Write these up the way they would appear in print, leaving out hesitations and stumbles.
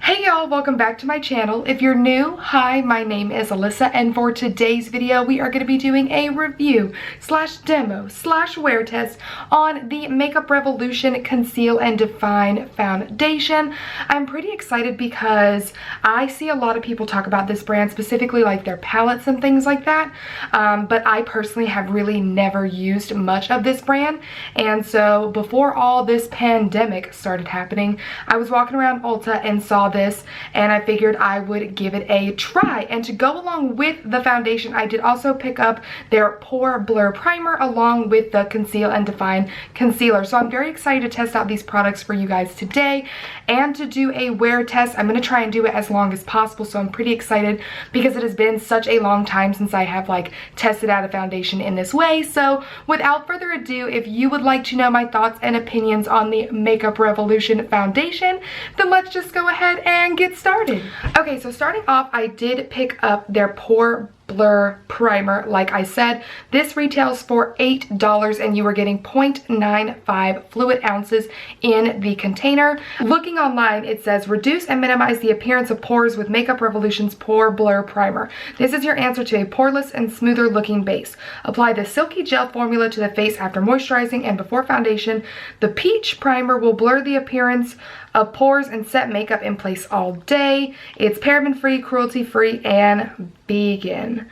Hey y'all, welcome back to my channel. If you're new, hi, my name is Alyssa, and for today's video we are going to be doing a review slash demo slash wear test on the Makeup Revolution Conceal and Define Foundation. I'm pretty excited because I see a lot of people talk about this brand, specifically like their palettes and things like that, but I personally have really never used much of this brand. And so before all this pandemic started happening, I was walking around Ulta and saw this, and I figured I would give it a try. And to go along with the foundation, I did also pick up their Pore Blur Primer along with the Conceal and Define Concealer. So I'm very excited to test out these products for you guys today and to do a wear test. I'm going to try and do it as long as possible, so I'm pretty excited because it has been such a long time since I have like tested out a foundation in this way. So without further ado, if you would like to know my thoughts and opinions on the Makeup Revolution foundation, then let's just go ahead and get started. Okay, so starting off, I did pick up their Pore Blur Primer. Like I said, this retails for $8 and you are getting 0.95 fluid ounces in the container. Looking online, it says reduce and minimize the appearance of pores with Makeup Revolution's Pore Blur Primer. This is your answer to a poreless and smoother looking base. Apply the silky gel formula to the face after moisturizing and before foundation. The peach primer will blur the appearance of pores and set makeup in place all day. It's paraben free, cruelty free, and vegan.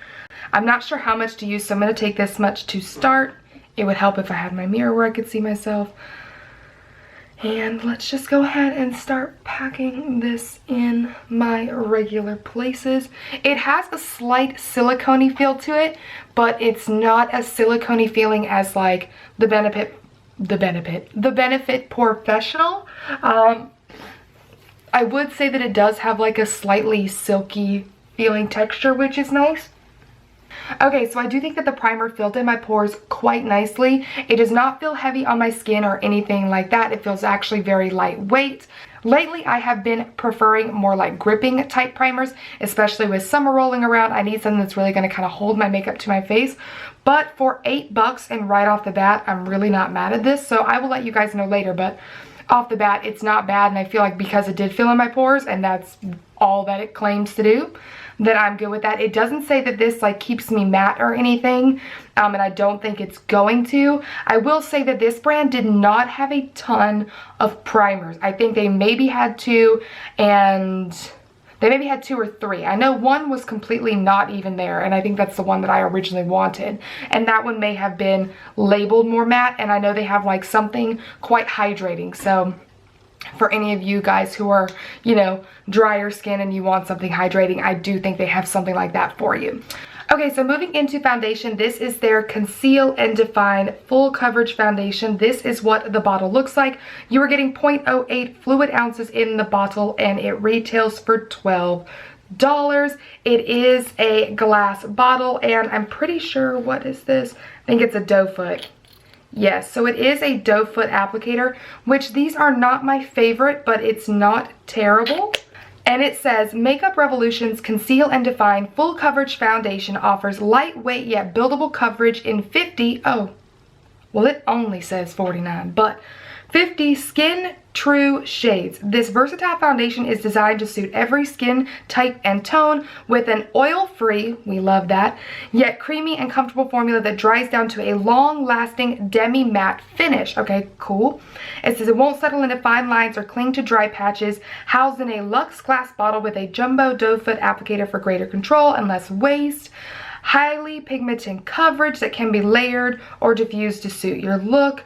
I'm not sure how much to use, so I'm going to take this much to start. It would help if I had my mirror where I could see myself. And let's just go ahead and start packing this in my regular places. It has a slight silicone-y feel to it, but it's not as silicone-y feeling as like the Benefit Professional. I would say that it does have like a slightly silky feeling texture, which is nice. Okay, so I do think that the primer filled in my pores quite nicely. It does not feel heavy on my skin or anything like that. It feels actually very lightweight. Lately, I have been preferring more like gripping type primers, especially with summer rolling around. I need something that's really going to kind of hold my makeup to my face. But for $8 and right off the bat, I'm really not mad at this. So I will let you guys know later, but off the bat, it's not bad. And I feel like because it did fill in my pores and that's all that it claims to do, that I'm good with that. It doesn't say that this like keeps me matte or anything, and I don't think it's going to. I will say that this brand did not have a ton of primers. I think they maybe had two, and they maybe had 2 or 3. I know one was completely not even there, and I think that's the one that I originally wanted. And that one may have been labeled more matte, and I know they have like something quite hydrating. So for any of you guys who are, you know, drier skin and you want something hydrating, I do think they have something like that for you. Okay, so moving into foundation, this is their Conceal and Define Full Coverage Foundation. This is what the bottle looks like. You are getting 0.08 fluid ounces in the bottle and it retails for $12. It is a glass bottle and I'm pretty sure, what is this? I think it's a doe foot. Yes, so it is a doe foot applicator, which these are not my favorite, but it's not terrible. And it says, Makeup Revolution's Conceal and Define Full Coverage Foundation offers lightweight yet buildable coverage in 50, oh, well it only says 49, but 50 skin true shades. This versatile foundation is designed to suit every skin type and tone with an oil-free, we love that, yet creamy and comfortable formula that dries down to a long-lasting demi-matte finish. Okay, cool. It says it won't settle into fine lines or cling to dry patches. Housed in a luxe glass bottle with a jumbo doe foot applicator for greater control and less waste. Highly pigmented coverage that can be layered or diffused to suit your look.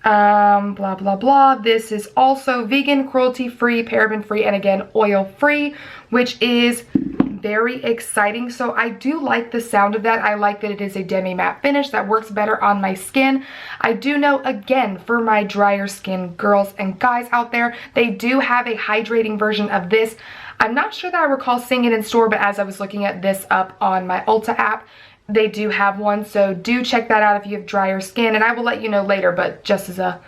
Blah blah blah. This is also vegan, cruelty free, paraben free, and again oil free, which is very exciting. So I do like the sound of that. I like that it is a demi matte finish that works better on my skin. I do know, again, for my drier skin girls and guys out there, they do have a hydrating version of this. I'm not sure that I recall seeing it in store, but as I was looking at this up on my Ulta app, they do have one, so do check that out if you have drier skin, and I will let you know later, but just as a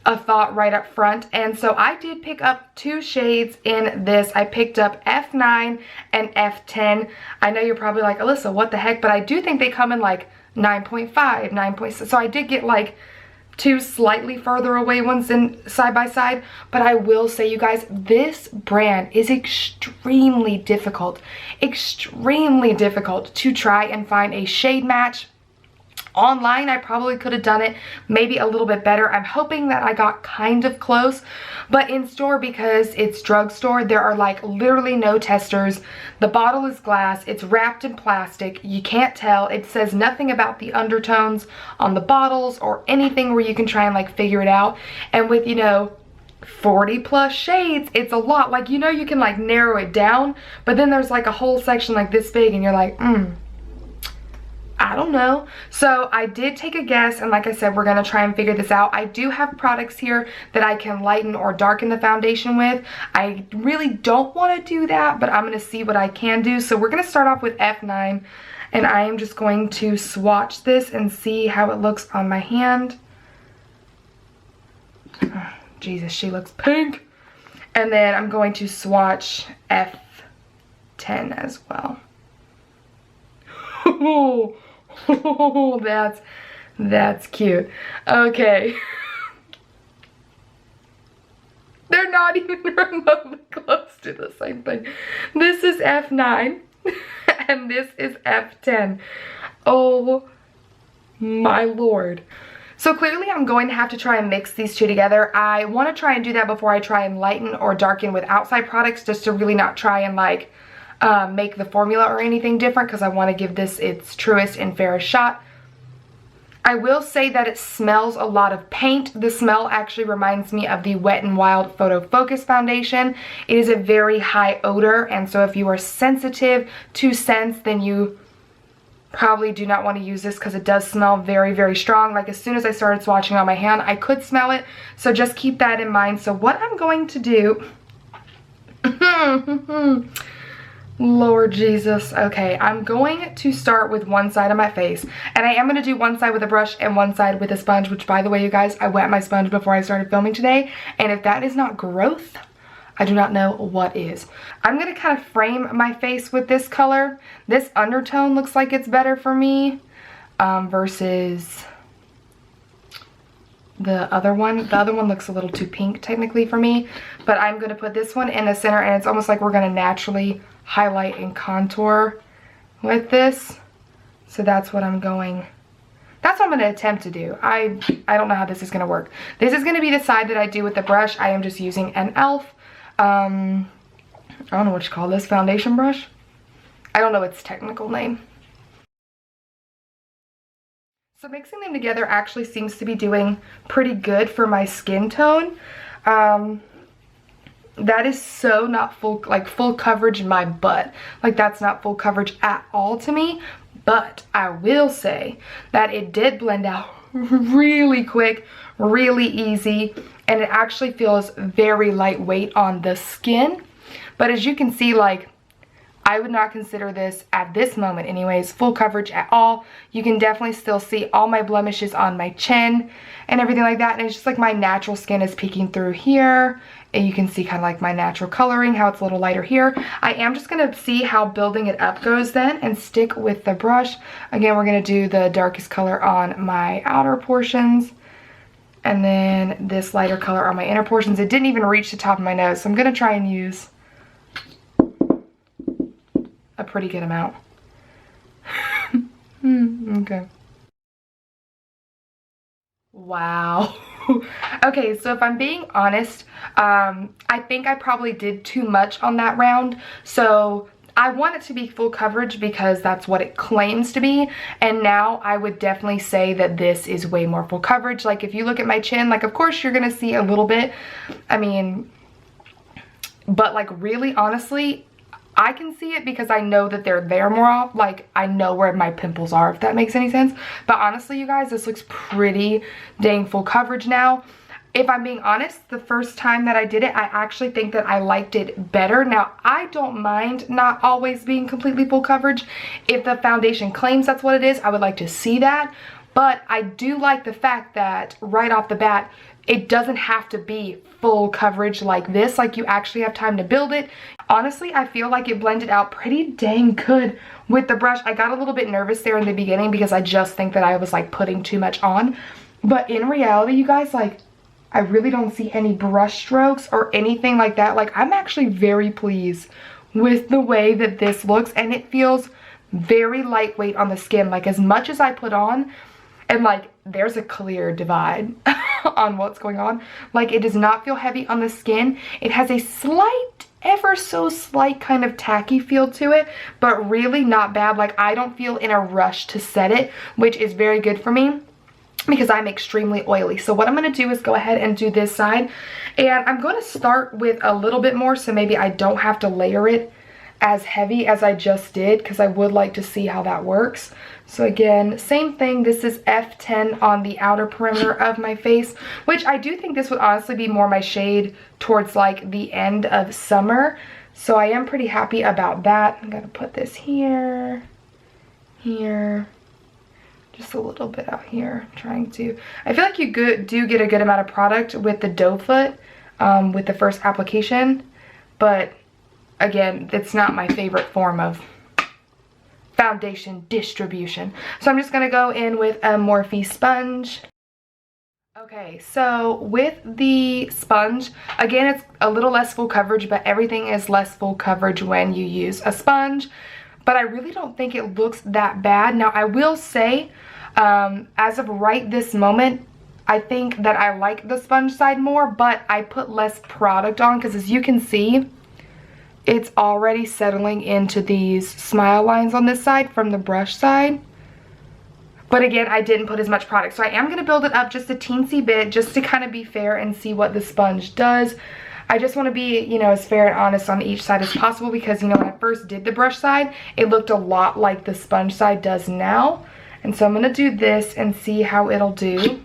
thought right up front. And so I did pick up 2 shades in this. I picked up F9 and F10. I know you're probably like, Alyssa, what the heck? But I do think they come in like 9.5, 9.6. So I did get like two slightly further away ones in side by side, but I will say, you guys, this brand is extremely difficult to try and find a shade match. Online, I probably could have done it maybe a little bit better. I'm hoping that I got kind of close, but in store, because it's drugstore, there are like literally no testers. The bottle is glass, it's wrapped in plastic, you can't tell. It says nothing about the undertones on the bottles or anything where you can try and like figure it out. And with, you know, 40 plus shades, it's a lot. Like, you know, you can like narrow it down, but then there's like a whole section like this big and you're like, I don't know. So I did take a guess, and like I said, we're going to try and figure this out. I do have products here that I can lighten or darken the foundation with. I really don't want to do that, but I'm going to see what I can do. So we're going to start off with F9, and I am just going to swatch this and see how it looks on my hand. Oh, Jesus, she looks pink. And then I'm going to swatch F10 as well. Oh, that's cute. Okay. They're not even remotely close to the same thing. This is F9 and this is F10. Oh my Lord. So clearly I'm going to have to try and mix these two together. I want to try and do that before I try and lighten or darken with outside products, just to really not try and like make the formula or anything different, because I want to give this its truest and fairest shot. I will say that it smells a lot of paint. The smell actually reminds me of the Wet n Wild Photo Focus foundation. It is a very high odor, and so if you are sensitive to scents, then you probably do not want to use this, because it does smell very, very strong. Like, as soon as I started swatching on my hand, I could smell it, so just keep that in mind. So what I'm going to do Lord Jesus. Okay, I'm going to start with one side of my face, and I am going to do one side with a brush and one side with a sponge, which, by the way, you guys, I wet my sponge before I started filming today, and if that is not growth, I do not know what is. I'm going to kind of frame my face with this color. This undertone looks like it's better for me versus the other one. The other one looks a little too pink technically for me, but I'm going to put this one in the center, and it's almost like we're going to naturally highlight and contour with this. So that's what I'm going to attempt to do. I don't know how this is going to work. This is going to be the side that I do with the brush. I am just using an e.l.f. I don't know what you call this, foundation brush. I don't know its technical name. So mixing them together actually seems to be doing pretty good for my skin tone. That is so not full coverage in my butt. Like, that's not full coverage at all to me. But I will say that it did blend out really quick, really easy, and it actually feels very lightweight on the skin. But as you can see, like, I would not consider this, at this moment anyways, full coverage at all. You can definitely still see all my blemishes on my chin and everything like that. And it's just like my natural skin is peeking through here. And you can see kind of like my natural coloring, how it's a little lighter here. I am just going to see how building it up goes then and stick with the brush. Again, we're going to do the darkest color on my outer portions. And then this lighter color on my inner portions. It didn't even reach the top of my nose, so I'm going to try and use a pretty good amount. Okay. Wow. Okay, so if I'm being honest, I think I probably did too much on that round. So I want it to be full coverage because that's what it claims to be. And now I would definitely say that this is way more full coverage. Like, if you look at my chin, like, of course you're gonna see a little bit. I mean, but like, really, honestly, I can see it because I know that they're there more often. Like, I know where my pimples are, if that makes any sense. But honestly, you guys, this looks pretty dang full coverage now. If I'm being honest, the first time that I did it, I actually think that I liked it better. Now, I don't mind not always being completely full coverage. If the foundation claims that's what it is, I would like to see that. But I do like the fact that right off the bat, it doesn't have to be full coverage like this. Like, you actually have time to build it. Honestly, I feel like it blended out pretty dang good with the brush. I got a little bit nervous there in the beginning because I just think that I was like putting too much on. But in reality, you guys, like, I really don't see any brush strokes or anything like that. Like, I'm actually very pleased with the way that this looks, and it feels very lightweight on the skin. Like, as much as I put on, and like, there's a clear divide on what's going on. Like, it does not feel heavy on the skin. It has a slight, ever so slight kind of tacky feel to it, but really not bad. Like, I don't feel in a rush to set it, which is very good for me, because I'm extremely oily. So what I'm going to do is go ahead and do this side, and I'm going to start with a little bit more, so maybe I don't have to layer it as heavy as I just did, because I would like to see how that works. So again, same thing. This is F10 on the outer perimeter of my face, which I do think this would honestly be more my shade towards like the end of summer. So I am pretty happy about that. I'm gonna put this here, here, just a little bit out here. Trying to, I feel like you do get a good amount of product with the doe foot with the first application, but again, it's not my favorite form of foundation distribution. So I'm just gonna go in with a Morphe sponge. Okay, so with the sponge, again, it's a little less full coverage, but everything is less full coverage when you use a sponge. But I really don't think it looks that bad. Now, I will say, as of right this moment, I think that I like the sponge side more, but I put less product on, because as you can see, it's already settling into these smile lines on this side from the brush side. But again, I didn't put as much product. So I am going to build it up just a teensy bit, just to kind of be fair and see what the sponge does. I just want to be, you know, as fair and honest on each side as possible, because, you know, when I first did the brush side, it looked a lot like the sponge side does now. And so I'm going to do this and see how it'll do.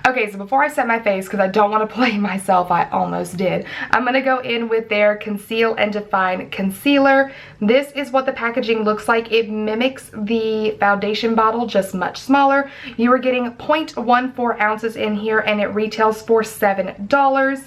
Okay, so before I set my face, because I don't want to play myself, I almost did, I'm going to go in with their Conceal and Define Concealer. This is what the packaging looks like. It mimics the foundation bottle, just much smaller. You are getting 0.14 ounces in here, and it retails for $7.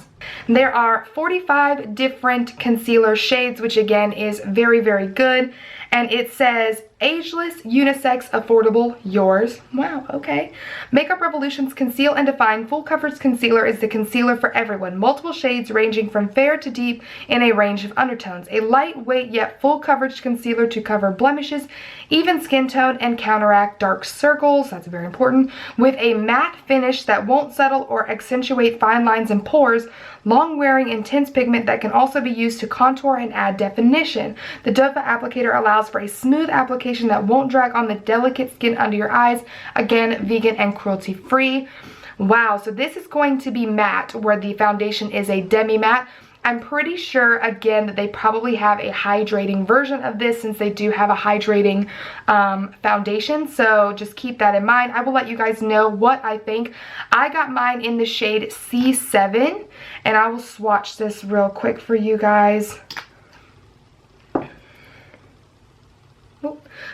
There are 45 different concealer shades, which again is very, very good. And it says, ageless, unisex, affordable, yours. Wow, okay. Makeup Revolution's Conceal and Define Full Coverage Concealer is the concealer for everyone. Multiple shades ranging from fair to deep in a range of undertones. A lightweight yet full coverage concealer to cover blemishes, even skin tone, and counteract dark circles. That's very important. With a matte finish that won't settle or accentuate fine lines and pores. Long-wearing intense pigment that can also be used to contour and add definition. The doe foot applicator allows for a smooth application that won't drag on the delicate skin under your eyes. Again, vegan and cruelty-free. Wow, so this is going to be matte, where the foundation is a demi-matte. I'm pretty sure, again, that they probably have a hydrating version of this, since they do have a hydrating foundation. So just keep that in mind. I will let you guys know what I think. I got mine in the shade C7, and I will swatch this real quick for you guys.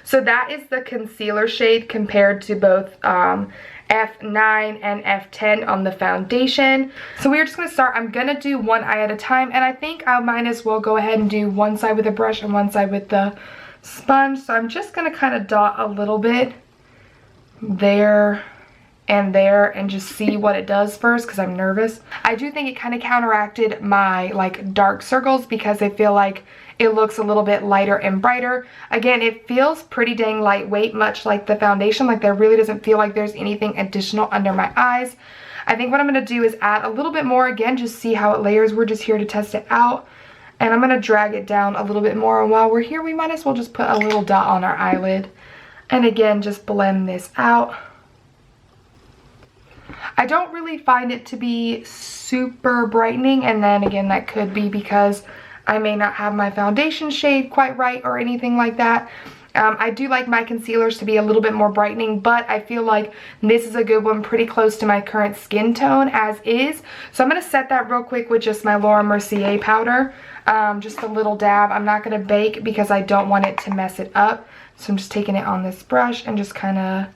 So that is the concealer shade compared to both F9 and F10 on the foundation. So we're just going to start. I'm going to do one eye at a time, and I think I might as well go ahead and do one side with a brush and one side with the sponge. So I'm just going to kind of dot a little bit there and just see what it does first, because I'm nervous. I do think it kind of counteracted my like dark circles, because I feel like it looks a little bit lighter and brighter. Again, it feels pretty dang lightweight, much like the foundation. Like, there really doesn't feel like there's anything additional under my eyes. I think what I'm going to do is add a little bit more, again, just see how it layers. We're just here to test it out. And I'm going to drag it down a little bit more. And while we're here, we might as well just put a little dot on our eyelid. And again, just blend this out. I don't really find it to be super brightening, and then again, that could be because I may not have my foundation shade quite right or anything like that. I do like my concealers to be a little bit more brightening, but I feel like this is a good one, pretty close to my current skin tone as is. So I'm going to set that real quick with just my Laura Mercier powder, just a little dab. I'm not going to bake because I don't want it to mess it up. So I'm just taking it on this brush and just kind of...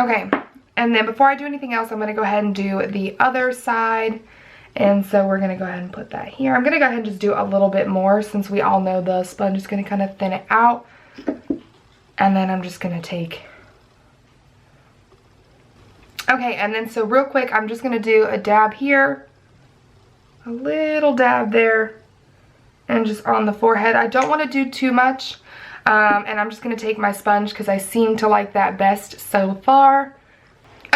Okay, and then before I do anything else, I'm going to go ahead and do the other side. And so we're going to go ahead and put that here. I'm going to go ahead and just do a little bit more since we all know the sponge is going to kind of thin it out. And then I'm just going to take... Okay, and then so real quick, I'm just going to do a dab here. A little dab there. And just on the forehead. I don't want to do too much. And I'm just going to take my sponge because I seem to like that best so far.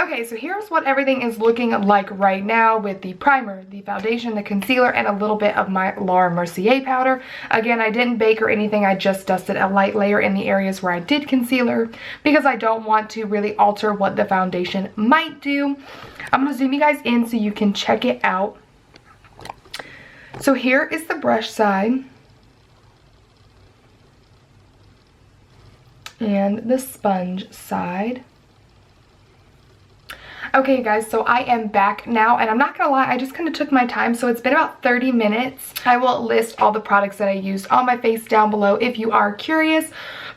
Okay, so here's what everything is looking like right now with the primer, the foundation, the concealer, and a little bit of my Laura Mercier powder. Again, I didn't bake or anything. I just dusted a light layer in the areas where I did concealer because I don't want to really alter what the foundation might do. I'm going to zoom you guys in so you can check it out. So here is the brush side. And the sponge side. Okay guys, so I am back now, and I'm not gonna lie, I just kind of took my time, so it's been about 30 minutes. I will list all the products that I used on my face down below if you are curious.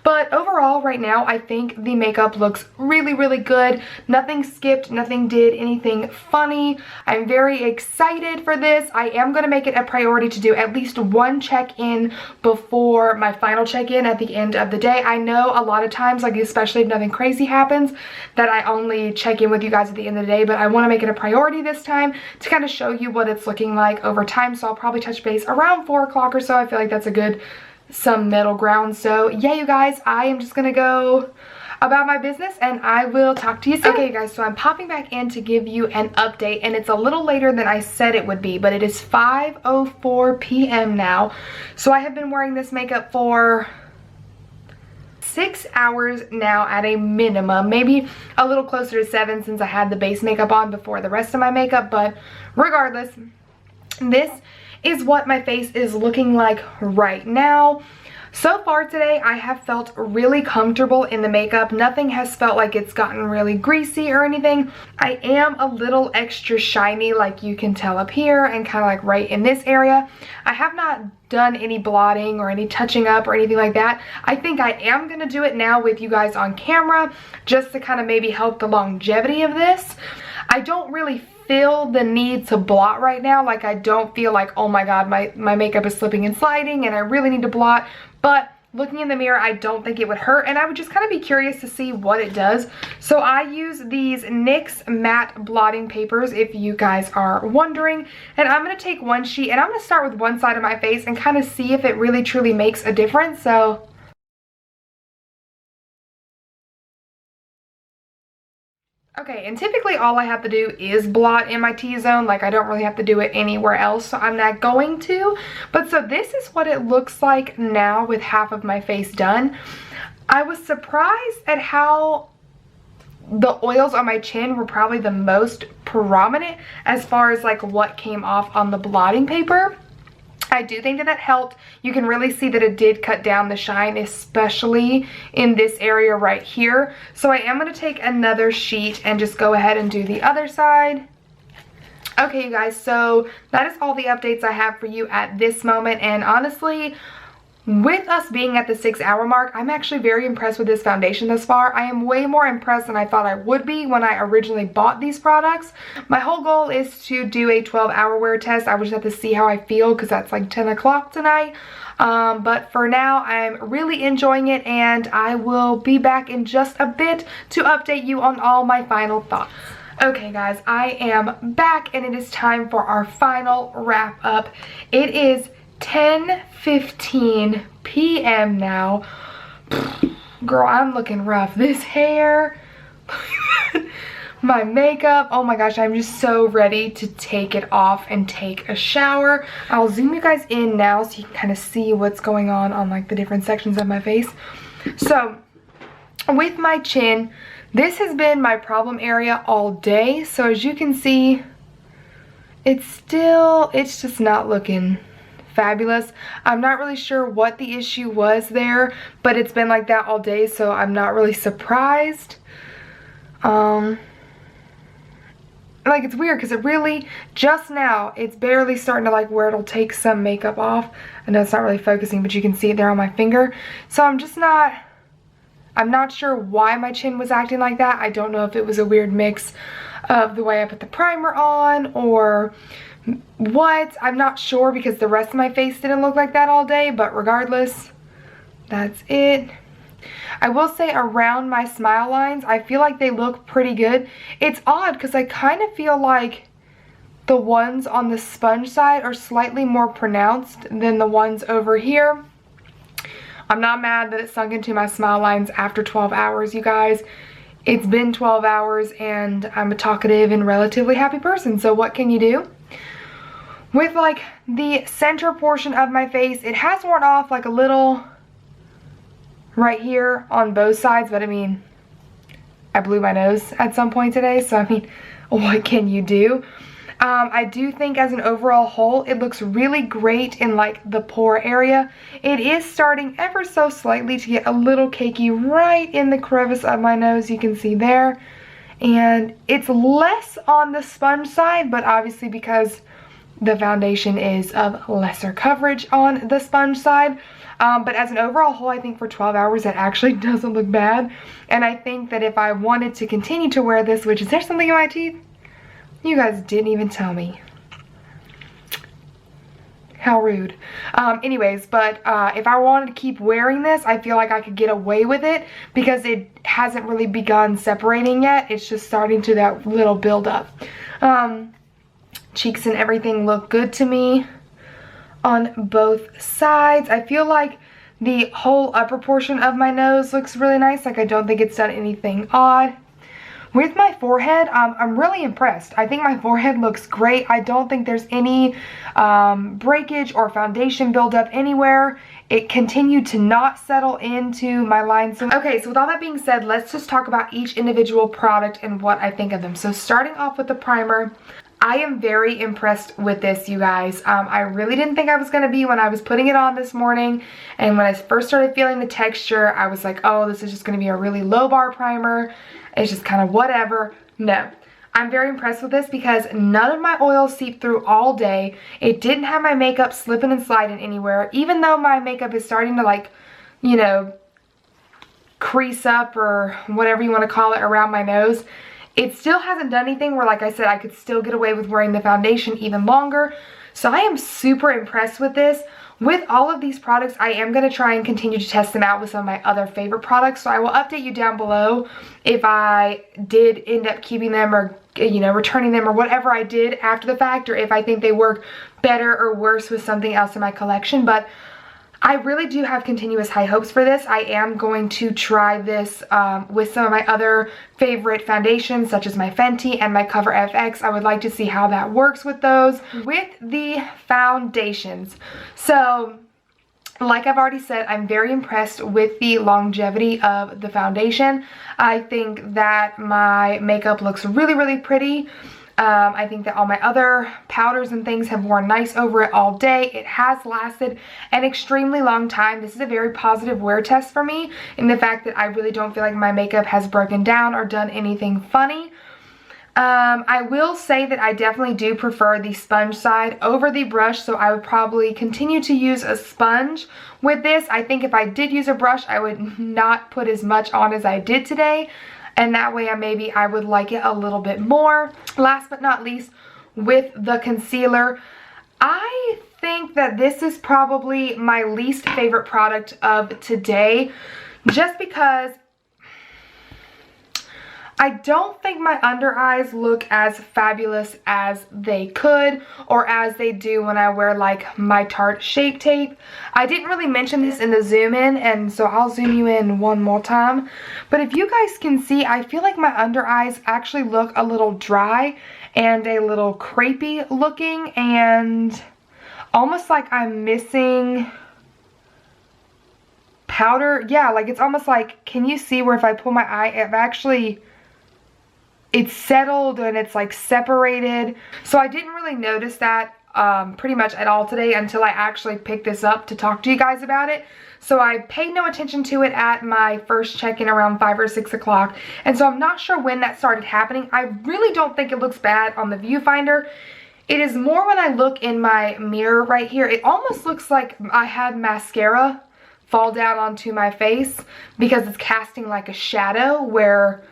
But overall, right now, I think the makeup looks really, really good. Nothing skipped, nothing did anything funny. I'm very excited for this. I am going to make it a priority to do at least one check-in before my final check-in at the end of the day. I know a lot of times, like especially if nothing crazy happens, that I only check in with you guys at the end of the day, but I want to make it a priority this time to kind of show you what it's looking like over time. So I'll probably touch base around 4 o'clock or so. I feel like that's a good some middle ground. So yeah, you guys, I am just gonna go about my business and I will talk to you soon. Okay guys, so I'm popping back in to give you an update, and it's a little later than I said it would be, but it is 5:04 p.m. now. So I have been wearing this makeup for 6 hours now at a minimum, maybe a little closer to 7 since I had the base makeup on before the rest of my makeup, but regardless, this is what my face is looking like right now. So far today, I have felt really comfortable in the makeup. Nothing has felt like it's gotten really greasy or anything. I am a little extra shiny, like you can tell up here and kind of like right in this area. I have not done any blotting or any touching up or anything like that. I think I am going to do it now with you guys on camera just to kind of maybe help the longevity of this. I don't really feel the need to blot right now. Like, I don't feel like, oh my god, my makeup is slipping and sliding and I really need to blot. But looking in the mirror, I don't think it would hurt, and I would just kind of be curious to see what it does. So I use these NYX matte blotting papers, if you guys are wondering, and I'm going to take one sheet and I'm going to start with one side of my face and kind of see if it really truly makes a difference. So okay, and typically all I have to do is blot in my T-zone. Like, I don't really have to do it anywhere else, so I'm not going to. But so this is what it looks like now with half of my face done. I was surprised at how the oils on my chin were probably the most prominent as far as like what came off on the blotting paper. I do think that helped. You can really see that it did cut down the shine, especially in this area right here. So I am going to take another sheet and just go ahead and do the other side. Okay, you guys, so that is all the updates I have for you at this moment. And honestly, with us being at the 6-hour mark, I'm actually very impressed with this foundation thus far. I am way more impressed than I thought I would be when I originally bought these products. My whole goal is to do a 12-hour wear test. I would just have to see how I feel because that's like 10 o'clock tonight. But for now, I'm really enjoying it, and I will be back in just a bit to update you on all my final thoughts. Okay guys, I am back and it is time for our final wrap up. It is 10:15 p.m. now. Girl, I'm looking rough. This hair, my makeup, oh my gosh, I'm just so ready to take it off and take a shower. I'll zoom you guys in now so you can kind of see what's going on like the different sections of my face. So with my chin, this has been my problem area all day. So as you can see, it's just not looking fabulous. I'm not really sure what the issue was there, but it's been like that all day, so I'm not really surprised. Like, it's weird because it really, just now, it's barely starting to like where it'll take some makeup off. I know it's not really focusing, but you can see it there on my finger. So I'm not sure why my chin was acting like that. I don't know if it was a weird mix of the way I put the primer on or what. I'm not sure because the rest of my face didn't look like that all day, but regardless, that's it. I will say around my smile lines, I feel like they look pretty good. It's odd because I kind of feel like the ones on the sponge side are slightly more pronounced than the ones over here. I'm not mad that it sunk into my smile lines after 12 hours, you guys. It's been 12 hours and I'm a talkative and relatively happy person, so what can you do? With like the center portion of my face, it has worn off like a little right here on both sides, but I mean, I blew my nose at some point today, so I mean, what can you do? I do think as an overall whole, it looks really great in like the pore area. It is starting ever so slightly to get a little cakey right in the crevice of my nose, you can see there. And it's less on the sponge side, but obviously because the foundation is of lesser coverage on the sponge side. But as an overall whole, I think for 12 hours it actually doesn't look bad. And I think that if I wanted to continue to wear this, which is there something in my teeth? You guys didn't even tell me. How rude. Anyways, but if I wanted to keep wearing this, I feel like I could get away with it because it hasn't really begun separating yet. It's just starting to that little buildup. Cheeks and everything look good to me on both sides. I feel like the whole upper portion of my nose looks really nice. Like I don't think it's done anything odd. With my forehead, I'm really impressed. I think my forehead looks great. I don't think there's any breakage or foundation buildup anywhere. It continued to not settle into my lines. Okay, so with all that being said, let's just talk about each individual product and what I think of them. So starting off with the primer, I am very impressed with this, you guys. I really didn't think I was going to be when I was putting it on this morning. And when I first started feeling the texture, I was like, oh, this is just going to be a really low bar primer. It's just kind of whatever. No, I'm very impressed with this because none of my oils seeped through all day. It didn't have my makeup slipping and sliding anywhere. Even though my makeup is starting to like, you know, crease up or whatever you want to call it around my nose, it still hasn't done anything where, like I said, I could still get away with wearing the foundation even longer. So I am super impressed with this. With all of these products, I am going to try and continue to test them out with some of my other favorite products. So I will update you down below if I did end up keeping them or, you know, returning them or whatever I did after the fact, or if I think they work better or worse with something else in my collection. But I really do have continuous high hopes for this. I am going to try this with some of my other favorite foundations, such as my Fenty and my Cover FX. I would like to see how that works with those. With the foundations, so like I've already said, I'm very impressed with the longevity of the foundation. I think that my makeup looks really, really pretty. I think that all my other powders and things have worn nice over it all day. It has lasted an extremely long time. This is a very positive wear test for me in the fact that I really don't feel like my makeup has broken down or done anything funny. I will say that I definitely do prefer the sponge side over the brush, so I would probably continue to use a sponge with this. I think if I did use a brush, I would not put as much on as I did today. And that way maybe I would like it a little bit more. Last but not least, with the concealer, I think that this is probably my least favorite product of today, just because I don't think my under eyes look as fabulous as they could or as they do when I wear like my Tarte Shape Tape. I didn't really mention this in the zoom in, and so I'll zoom you in one more time. But if you guys can see, I feel like my under eyes actually look a little dry and a little crepey looking, and almost like I'm missing powder. Yeah, like it's almost like, can you see where if I pull my eye, it's settled and it's like separated. So I didn't really notice that pretty much at all today until I actually picked this up to talk to you guys about it. So I paid no attention to it at my first check-in around 5 or 6 o'clock. And so I'm not sure when that started happening. I really don't think it looks bad on the viewfinder. It is more when I look in my mirror right here. It almost looks like I had mascara fall down onto my face because it's casting like a shadow where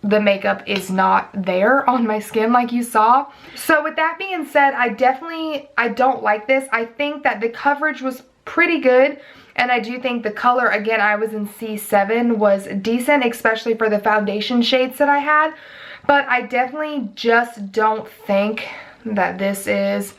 the makeup is not there on my skin like you saw. So with that being said, I don't like this. I think that the coverage was pretty good, and I do think the color, again, I was in C7, was decent, especially for the foundation shades that I had. But I definitely just don't think that this is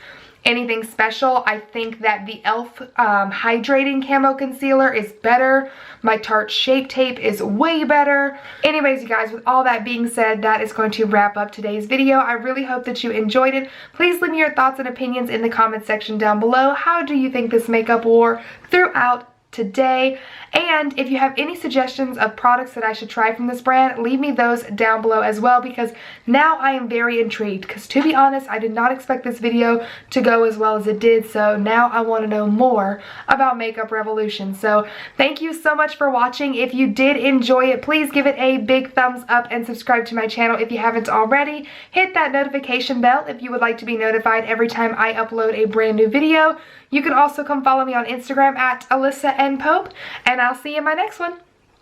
anything special. I think that the e.l.f. Hydrating Camo Concealer is better. My Tarte Shape Tape is way better. Anyways, you guys, with all that being said, that is going to wrap up today's video. I really hope that you enjoyed it. Please leave me your thoughts and opinions in the comment section down below. How do you think this makeup wore throughout today? And if you have any suggestions of products that I should try from this brand, leave me those down below as well, because now I am very intrigued, because to be honest, I did not expect this video to go as well as it did. So now I want to know more about Makeup Revolution. So thank you so much for watching. If you did enjoy it, please give it a big thumbs up and subscribe to my channel if you haven't already. Hit that notification bell if you would like to be notified every time I upload a brand new video. You can also come follow me on Instagram at AlyssaNPope, and I'll see you in my next one.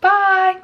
Bye!